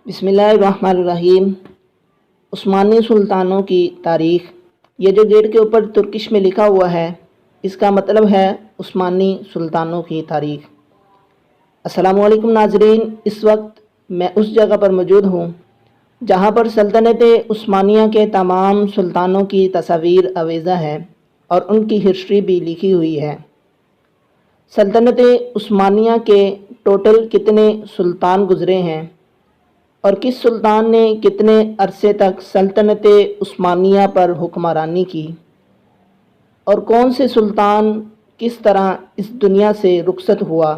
بسم اللہ الرحمن الرحیم۔ عثمانی سلطانوں کی تاریخ۔ یہ جو گیٹ کے اوپر ترکش میں لکھا ہوا ہے اس کا مطلب ہے عثمانی سلطانوں کی تاریخ۔ السلام علیکم ناظرین، اس وقت میں اس جگہ پر موجود ہوں جہاں پر سلطنت عثمانیہ کے تمام سلطانوں کی تصاویر آویزاں ہیں اور ان کی ہسٹری بھی لکھی ہوئی ہے۔ سلطنت عثمانیہ کے ٹوٹل کتنے سلطان گزرے ہیں اور کس سلطان نے کتنے عرصے تک سلطنت عثمانیہ پر حکمرانی کی، اور کون سے سلطان کس طرح اس دنیا سے رخصت ہوا،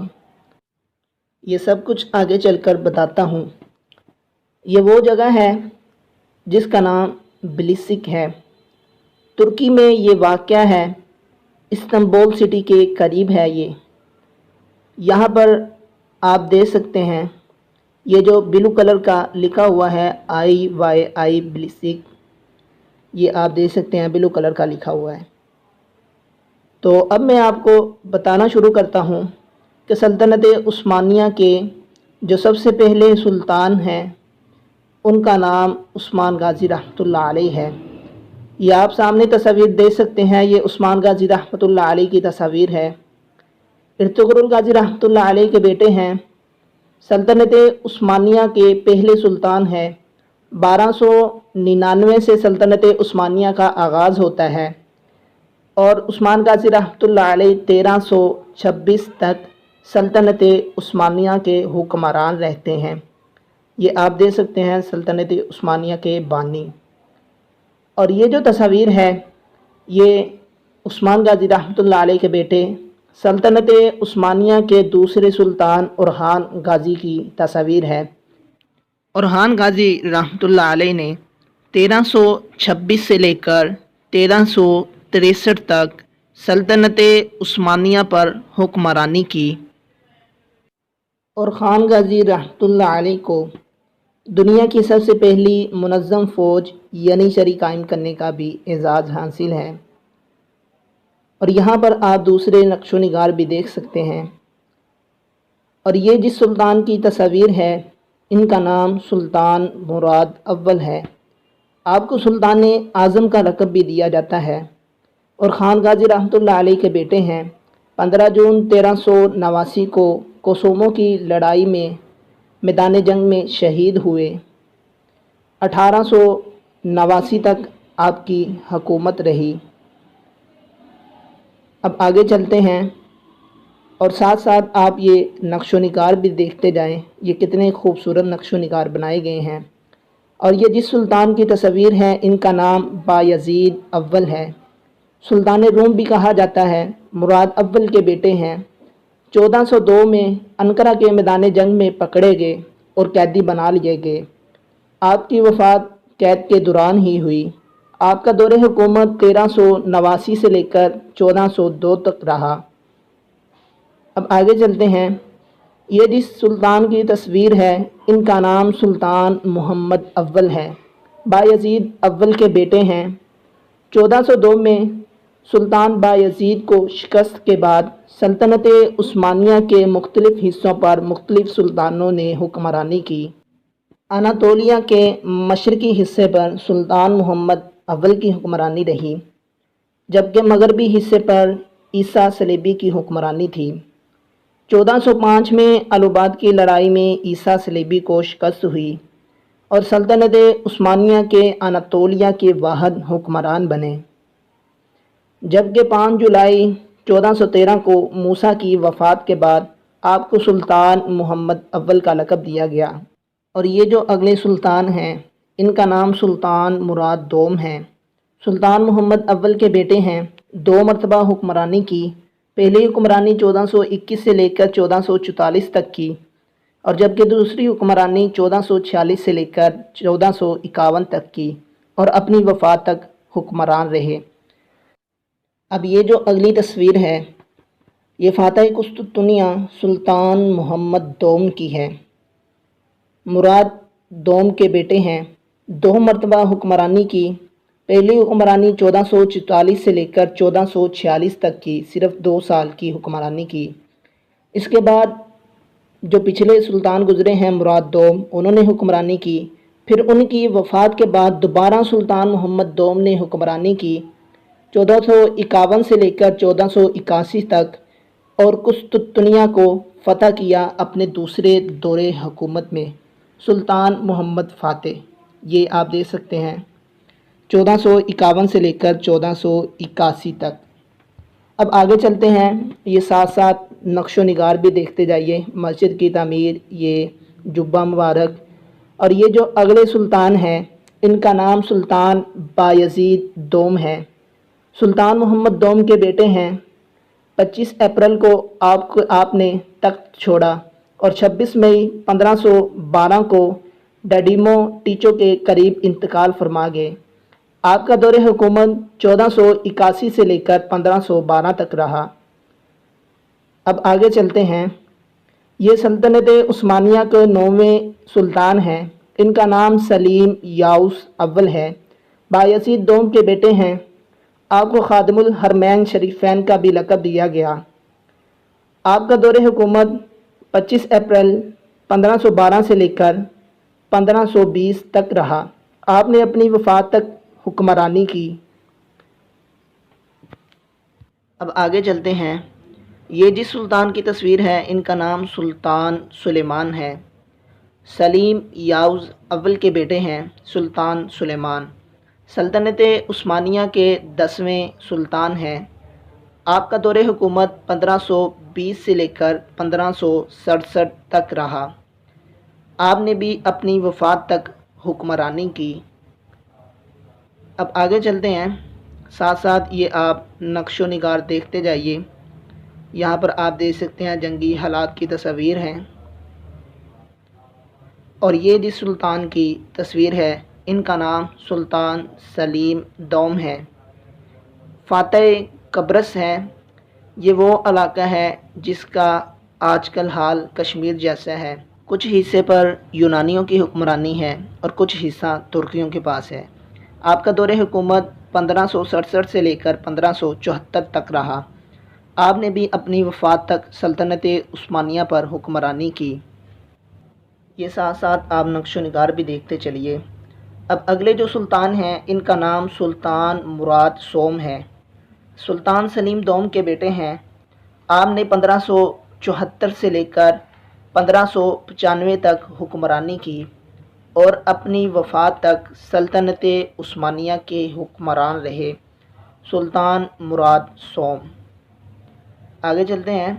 یہ سب کچھ آگے چل کر بتاتا ہوں۔ یہ وہ جگہ ہے جس کا نام بلشک ہے۔ ترکی میں یہ واقع ہے، استنبول سٹی کے قریب ہے یہ۔ یہاں پر آپ دیکھ سکتے ہیں یہ جو بلو کلر کا لکھا ہوا ہے IYI بلشک، یہ آپ دیکھ سکتے ہیں بلو کلر کا لکھا ہوا ہے۔ تو اب میں آپ کو بتانا شروع کرتا ہوں کہ سلطنت عثمانیہ کے جو سب سے پہلے سلطان ہیں ان کا نام عثمان غازی رحمۃ اللہ علیہ ہے۔ یہ آپ سامنے تصاویر دیکھ سکتے ہیں، یہ عثمان غازی رحمۃ اللہ علیہ کی تصاویر ہے۔ ارطغرل غازی رحمۃ اللہ علیہ کے بیٹے ہیں۔ سلطنت عثمانیہ کے پہلے سلطان ہے۔ 1299 سے سلطنت عثمانیہ کا آغاز ہوتا ہے اور عثمان غازی رحمۃ اللہ علیہ 1326 تک سلطنت عثمانیہ کے حکمران رہتے ہیں۔ یہ آپ دیکھ سکتے ہیں سلطنت عثمانیہ کے بانی۔ اور یہ جو تصاویر ہے یہ عثمان غازی رحمۃ اللہ علیہ کے بیٹے سلطنت عثمانیہ کے دوسرے سلطان اورحان غازی کی تصاویر ہے۔ اورحان غازی رحمۃ اللہ علیہ نے 1326 سے لے کر 1363 تک سلطنت عثمانیہ پر حکمرانی کی۔ اورحان غازی رحمۃ اللہ علیہ کو دنیا کی سب سے پہلی منظم فوج ینیچری قائم کرنے کا بھی اعزاز حاصل ہے۔ اور یہاں پر آپ دوسرے نقش و نگار بھی دیکھ سکتے ہیں۔ اور یہ جس سلطان کی تصاویر ہے ان کا نام سلطان مراد اول ہے۔ آپ کو سلطان اعظم کا لقب بھی دیا جاتا ہے۔ اور خان غازی رحمۃ اللہ علیہ کے بیٹے ہیں۔ 15 جون 1389 کو کوسومو کی لڑائی میں میدان جنگ میں شہید ہوئے۔ 1889 تک آپ کی حکومت رہی۔ اب آگے چلتے ہیں اور ساتھ ساتھ آپ یہ نقش و نگار بھی دیکھتے جائیں، یہ کتنے خوبصورت نقش و نگار بنائے گئے ہیں۔ اور یہ جس سلطان کی تصاویر ہیں ان کا نام بایزید اول ہے۔ سلطان روم بھی کہا جاتا ہے، مراد اول کے بیٹے ہیں۔ 1402 میں انقرہ کے میدان جنگ میں پکڑے گئے اور قیدی بنا لیے گئے۔ آپ کی وفات قید کے دوران ہی ہوئی۔ آپ کا دور حکومت 1389 سے لے کر 1402 تک رہا۔ اب آگے چلتے ہیں۔ یہ جس سلطان کی تصویر ہے ان کا نام سلطان محمد اول ہے۔ بایزید اول کے بیٹے ہیں۔ 1402 میں سلطان بایزید کو شکست کے بعد سلطنت عثمانیہ کے مختلف حصوں پر مختلف سلطانوں نے حکمرانی کی۔ اناطولیہ کے مشرقی حصے پر سلطان محمد اول کی حکمرانی رہی، جبکہ مغربی حصے پر عیسیٰ صلیبی کی حکمرانی تھی۔ 1405 میں الوباد کی لڑائی میں عیسیٰ صلیبی کو شکست ہوئی اور سلطنت عثمانیہ کے اناطولیہ کے واحد حکمران بنے، جبکہ 5 جولائی 1413 کو موسیٰ کی وفات کے بعد آپ کو سلطان محمد اول کا لقب دیا گیا۔ اور یہ جو اگلے سلطان ہیں ان کا نام سلطان مراد دوم ہے۔ سلطان محمد اول کے بیٹے ہیں، 2 مرتبہ حکمرانی کی۔ پہلی حکمرانی 1421 سے لے کر 1444 تک کی، اور جبکہ دوسری حکمرانی 1446 سے لے کر 1451 تک کی، اور اپنی وفات تک حکمران رہے۔ اب یہ جو اگلی تصویر ہے یہ فاتح قسطنطنیہ سلطان محمد دوم کی ہے۔ مراد دوم کے بیٹے ہیں، 2 مرتبہ حکمرانی کی۔ پہلی حکمرانی 1444 سے لے کر 1446 تک کی، صرف 2 سال کی حکمرانی کی۔ اس کے بعد جو پچھلے سلطان گزرے ہیں مراد دوم، انہوں نے حکمرانی کی۔ پھر ان کی وفات کے بعد دوبارہ سلطان محمد دوم نے حکمرانی کی 1451 سے لے کر 1481 تک، اور قسطنطنیہ کو فتح کیا اپنے دوسرے دور حکومت میں سلطان محمد فاتح۔ یہ آپ دیکھ سکتے ہیں 1451 سے لے کر 1481 تک۔ اب آگے چلتے ہیں، یہ ساتھ ساتھ نقش و نگار بھی دیکھتے جائیے، مسجد کی تعمیر، یہ جبہ مبارک۔ اور یہ جو اگلے سلطان ہیں ان کا نام سلطان بایزید دوم ہے، سلطان محمد دوم کے بیٹے ہیں۔ 25 اپریل کو آپ نے تخت چھوڑا اور 26 مئی 1512 کو ڈڈیمو ٹیچو کے قریب انتقال فرما گئے۔ آپ کا دور حکومت 1481 سے لے کر 1512 تک رہا۔ اب آگے چلتے ہیں، یہ سلطنت عثمانیہ کے 9ویں سلطان ہیں، ان کا نام سلیم یاؤس اول ہے، بایزید دوم کے بیٹے ہیں۔ آپ کو خادم الحرمین شریفین کا بھی لقب دیا گیا۔ آپ کا دور حکومت 25 اپریل 1512 سے لے کر 1520 تک رہا۔ آپ نے اپنی وفات تک حکمرانی کی۔ اب آگے چلتے ہیں، یہ جس سلطان کی تصویر ہے ان کا نام سلطان سلیمان ہے، سلیم یاؤز اول کے بیٹے ہیں سلطان سلیمان، سلطنت عثمانیہ کے 10ویں سلطان ہیں۔ آپ کا دور حکومت 1520 سے لے کر 1567 تک رہا۔ آپ نے بھی اپنی وفات تک حکمرانی کی۔ اب آگے چلتے ہیں، ساتھ ساتھ یہ آپ نقش و نگار دیکھتے جائیے۔ یہاں پر آپ دیکھ سکتے ہیں جنگی حالات کی تصاویر ہیں، اور یہ جس سلطان کی تصویر ہے ان کا نام سلطان سلیم دوم ہے، فاتح قبرص ہے۔ یہ وہ علاقہ ہے جس کا آج کل حال کشمیر جیسا ہے، کچھ حصے پر یونانیوں کی حکمرانی ہے اور کچھ حصہ ترکیوں کے پاس ہے۔ آپ کا دور حکومت 1567 سے لے کر 1574 تک رہا۔ آپ نے بھی اپنی وفات تک سلطنت عثمانیہ پر حکمرانی کی۔ یہ ساتھ ساتھ آپ نقش و نگار بھی دیکھتے چلیے۔ اب اگلے جو سلطان ہیں ان کا نام سلطان مراد سوم ہے، سلطان سلیم دوم کے بیٹے ہیں۔ آپ نے 1574 سے لے کر 1595 تک حکمرانی کی اور اپنی وفات تک سلطنت عثمانیہ کے حکمران رہے سلطان مراد سوم۔ آگے چلتے ہیں،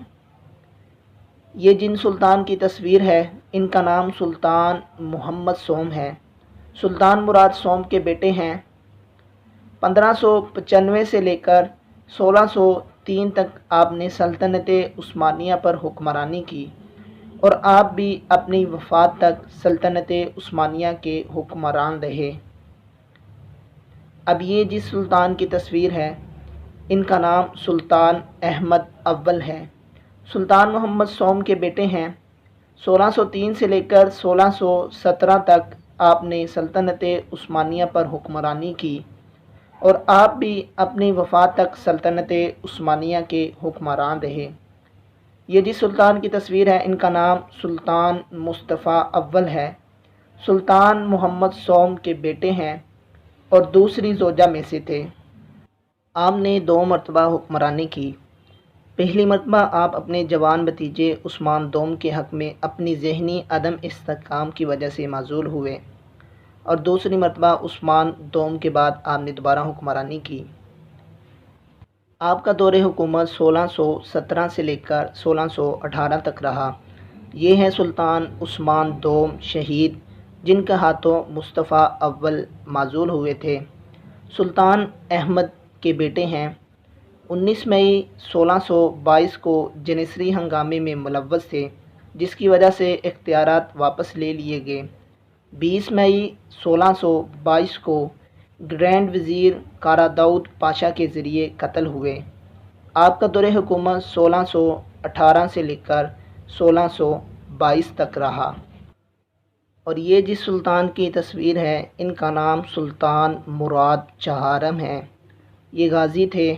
یہ جن سلطان کی تصویر ہے ان کا نام سلطان محمد سوم ہے، سلطان مراد سوم کے بیٹے ہیں۔ 1595 سے لے کر 1603 تک آپ نے سلطنت عثمانیہ پر حکمرانی کی اور آپ بھی اپنی وفات تک سلطنت عثمانیہ کے حکمران رہے۔ اب یہ جس سلطان کی تصویر ہے ان کا نام سلطان احمد اول ہے، سلطان محمد سوم کے بیٹے ہیں۔ 1603 سے لے کر 1617 تک آپ نے سلطنت عثمانیہ پر حکمرانی کی اور آپ بھی اپنی وفات تک سلطنت عثمانیہ کے حکمران رہے۔ یہ جس سلطان کی تصویر ہے ان کا نام سلطان مصطفیٰ اول ہے، سلطان محمد سوم کے بیٹے ہیں اور دوسری زوجہ میں سے تھے۔ آپ نے 2 مرتبہ حکمرانی کی۔ پہلی مرتبہ آپ اپنے جوان بھتیجے عثمان دوم کے حق میں اپنی ذہنی عدم استحکام کی وجہ سے معزول ہوئے، اور دوسری مرتبہ عثمان دوم کے بعد آپ نے دوبارہ حکمرانی کی۔ آپ کا دور حکومت 1617 سے لے کر 1618 تک رہا۔ یہ ہیں سلطان عثمان دوم شہید جن کے ہاتھوں مصطفیٰ اول معزول ہوئے تھے، سلطان احمد کے بیٹے ہیں۔ 19 مئی 1622 کو جنیسری ہنگامے میں ملوث تھے جس کی وجہ سے اختیارات واپس لے لیے گئے۔ 20 مئی 1622 کو گرینڈ وزیر کارا داؤد پاشا کے ذریعے قتل ہوئے۔ آپ کا دور حکومت 1618 سے لے کر 1622 تک رہا۔ اور یہ جس سلطان کی تصویر ہے ان کا نام سلطان مراد چہارم ہے، یہ غازی تھے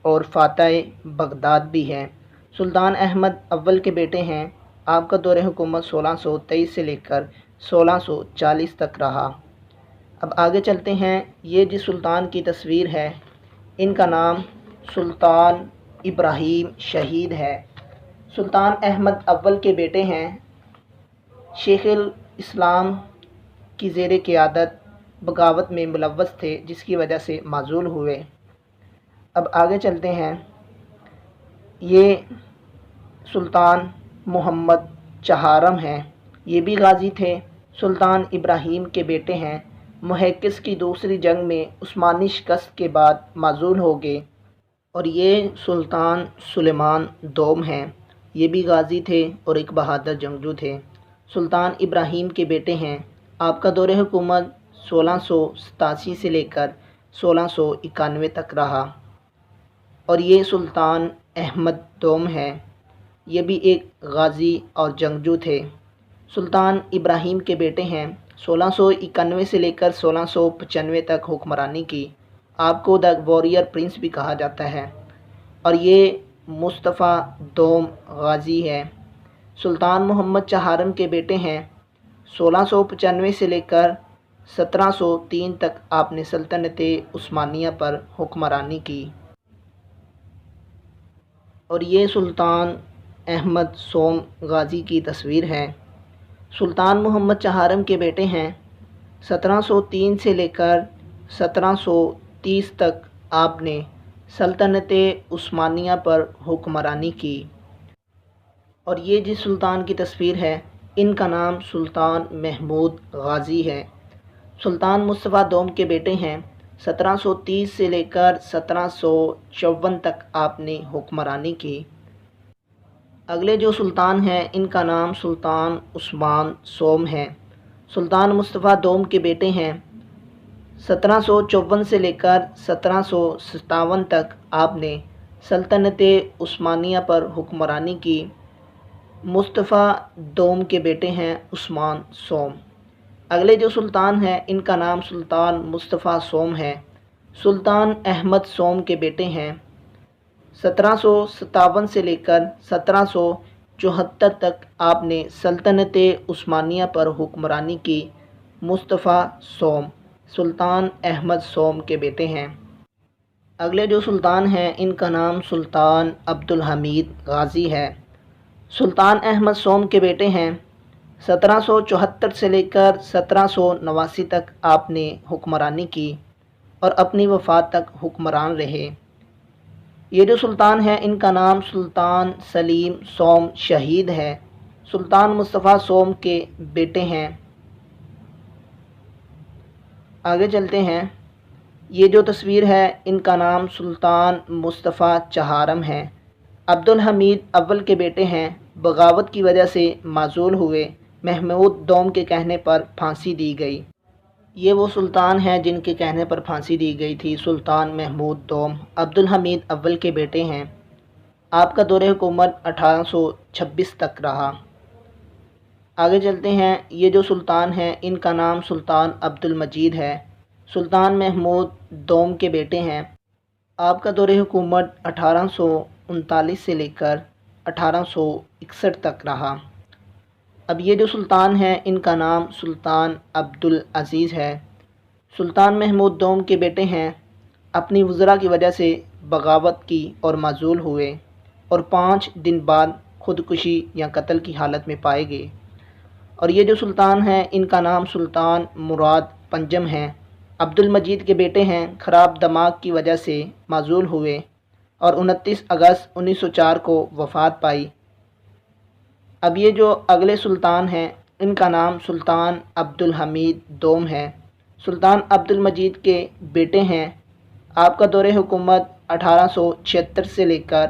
اور فاتح بغداد بھی ہیں، سلطان احمد اول کے بیٹے ہیں۔ آپ کا دور حکومت 1623 سے لے کر 1640 تک رہا۔ اب آگے چلتے ہیں۔ یہ جس سلطان کی تصویر ہے ان کا نام سلطان ابراہیم شہید ہے۔ سلطان احمد اول کے بیٹے ہیں۔ شیخ الاسلام کی زیر قیادت بغاوت میں ملوث تھے جس کی وجہ سے معزول ہوئے۔ اب آگے چلتے ہیں۔ یہ سلطان محمد چہارم ہیں، یہ بھی غازی تھے۔ سلطان ابراہیم کے بیٹے ہیں۔ محقق کی دوسری جنگ میں عثمانی شکست کے بعد معزول ہو گئے۔ اور یہ سلطان سلیمان دوم ہیں، یہ بھی غازی تھے اور ایک بہادر جنگجو تھے۔ سلطان ابراہیم کے بیٹے ہیں۔ آپ کا دور حکومت 1687 سے لے کر 1691 تک رہا۔ اور یہ سلطان احمد دوم ہے، یہ بھی ایک غازی اور جنگجو تھے۔ سلطان ابراہیم کے بیٹے ہیں۔ 1691 سے لے کر 1695 تک حکمرانی کی۔ آپ کو دا واریر پرنس بھی کہا جاتا ہے۔ اور یہ مصطفیٰ دوم غازی ہے۔ سلطان محمد چہارم کے بیٹے ہیں۔ 1695 سے لے کر 1703 تک آپ نے سلطنت عثمانیہ پر حکمرانی کی۔ اور یہ سلطان احمد سوم غازی کی تصویر ہے۔ سلطان محمد چہارم کے بیٹے ہیں۔ 1703 سے لے کر 1730 تک آپ نے سلطنت عثمانیہ پر حکمرانی کی۔ اور یہ جس سلطان کی تصویر ہے ان کا نام سلطان محمود غازی ہے۔ سلطان مصطفیٰ دوم کے بیٹے ہیں۔ 1730 سے لے کر 1754 تک آپ نے حکمرانی کی۔ اگلے جو سلطان ہیں ان کا نام سلطان عثمان سوم ہے۔ سلطان مصطفیٰ دوم کے بیٹے ہیں۔ 1754 سے لے کر 1757 تک آپ نے سلطنت عثمانیہ پر حکمرانی کی۔ مصطفیٰ دوم کے بیٹے ہیں عثمان سوم۔ اگلے جو سلطان ہیں ان کا نام سلطان مصطفیٰ سوم ہے۔ سلطان احمد سوم کے بیٹے ہیں۔ 1757 سے لے کر 1774 تک آپ نے سلطنت عثمانیہ پر حکمرانی کی۔ مصطفیٰ سوم سلطان احمد سوم کے بیٹے ہیں۔ اگلے جو سلطان ہیں ان کا نام سلطان عبدالحمید غازی ہے۔ سلطان احمد سوم کے بیٹے ہیں۔ 1774 سے لے کر 1789 تک آپ نے حکمرانی کی اور اپنی وفات تک حکمران رہے۔ یہ جو سلطان ہیں ان کا نام سلطان سلیم سوم شہید ہے۔ سلطان مصطفیٰ سوم کے بیٹے ہیں۔ آگے چلتے ہیں۔ یہ جو تصویر ہے ان کا نام سلطان مصطفیٰ چہارم ہے۔ عبدالحمید اول کے بیٹے ہیں۔ بغاوت کی وجہ سے معزول ہوئے۔ محمود دوم کے کہنے پر پھانسی دی گئی۔ یہ وہ سلطان ہیں جن کے کہنے پر پھانسی دی گئی تھی، سلطان محمود دوم عبدالحمید اول کے بیٹے ہیں۔ آپ کا دور حکومت 1826 تک رہا۔ آگے چلتے ہیں۔ یہ جو سلطان ہیں ان کا نام سلطان عبدالمجید ہے۔ سلطان محمود دوم کے بیٹے ہیں۔ آپ کا دور حکومت 1839 سے لے کر 1861 تک رہا۔ اب یہ جو سلطان ہیں ان کا نام سلطان عبدالعزیز ہے۔ سلطان محمود دوم کے بیٹے ہیں۔ اپنی وزراء کی وجہ سے بغاوت کی اور معزول ہوئے اور 5 دن بعد خودکشی یا قتل کی حالت میں پائے گئے۔ اور یہ جو سلطان ہیں ان کا نام سلطان مراد پنجم ہے۔ عبدالمجید کے بیٹے ہیں۔ خراب دماغ کی وجہ سے معزول ہوئے اور 29 اگست 1904 کو وفات پائی۔ اب یہ جو اگلے سلطان ہیں ان کا نام سلطان عبدالحمید دوم ہے۔ سلطان عبدالمجید کے بیٹے ہیں۔ آپ کا دور حکومت 1876 سے لے کر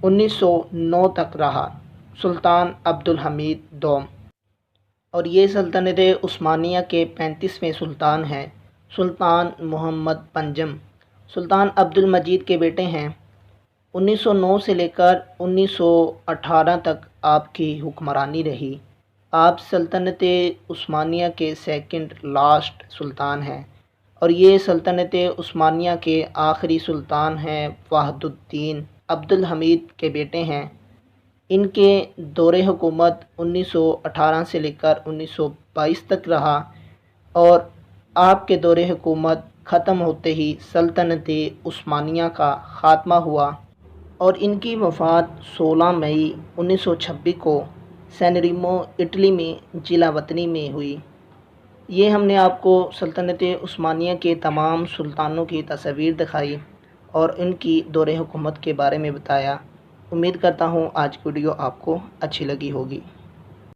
1909 تک رہا۔ سلطان عبدالحمید دوم۔ اور یہ سلطنت عثمانیہ کے 35ویں سلطان ہیں۔ سلطان محمد پنجم سلطان عبدالمجید کے بیٹے ہیں۔ 1909 سے لے کر 1918 تک آپ کی حکمرانی رہی۔ آپ سلطنت عثمانیہ کے سیکنڈ لاسٹ سلطان ہیں اور یہ سلطنت عثمانیہ کے آخری سلطان ہیں۔ وحد الدین عبدالحمید کے بیٹے ہیں۔ ان کے دور حکومت 1918 سے لے کر 1922 تک رہا، اور آپ کے دور حکومت ختم ہوتے ہی سلطنت عثمانیہ کا خاتمہ ہوا، اور ان کی وفات 16 مئی 1926 کو سین ریمو اٹلی میں جلا وطنی میں ہوئی۔ یہ ہم نے آپ کو سلطنت عثمانیہ کے تمام سلطانوں کی تصاویر دکھائی اور ان کی دور حکومت کے بارے میں بتایا۔ امید کرتا ہوں آج کی ویڈیو آپ کو اچھی لگی ہوگی۔